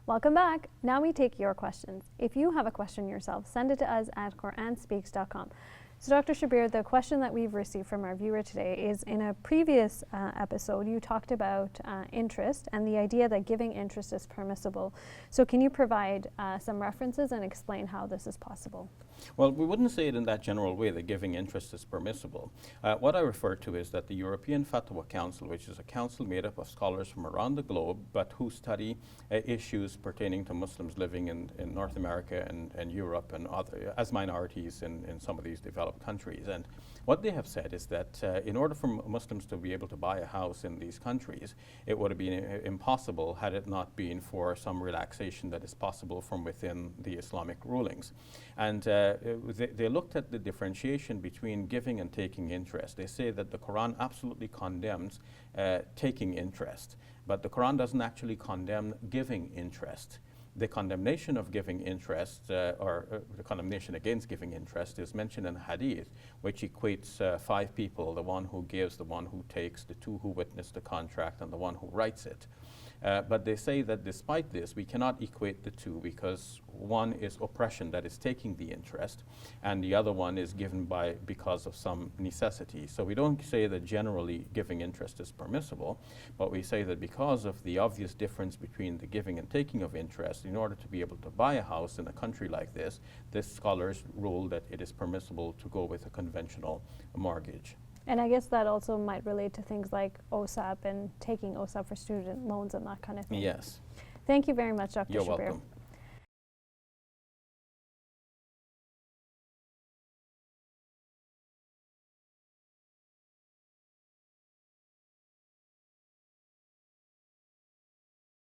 Welcome back. Now we take your questions. If you have a question yourself, send it to us at QuranSpeaks.com. So Dr. Shabir, the question that we've received from our viewer today is, in a previous episode, you talked about interest and the idea that giving interest is permissible. So can you provide some references and explain how this is possible? Well, we wouldn't say it in that general way that giving interest is permissible. What I refer to is that the European Fatwa Council, which is a council made up of scholars from around the globe, but who study issues pertaining to Muslims living in North America and Europe and other, as minorities in some of these developed countries. And what they have said is that in order for Muslims to be able to buy a house in these countries, it would have been impossible had it not been for some relaxation that is possible from within the Islamic rulings. And they looked at the differentiation between giving and taking interest. They say that the Quran absolutely condemns taking interest, but the Quran doesn't actually condemn giving interest. The condemnation of giving interest, or the condemnation against giving interest, is mentioned in Hadith, which equates 5 people: the one who gives, the one who takes, the 2 who witness the contract, and the one who writes it. But they say that despite this, we cannot equate the 2, because one is oppression, that is taking the interest, and the other one is given because of some necessity. So we don't say that generally giving interest is permissible, but we say that because of the obvious difference between the giving and taking of interest, in order to be able to buy a house in a country like this scholars rule that it is permissible to go with a conventional mortgage. And I guess that also might relate to things like OSAP and taking OSAP for student loans and that kind of thing. Yes. Thank you very much, Dr. You're Shabir. welcome.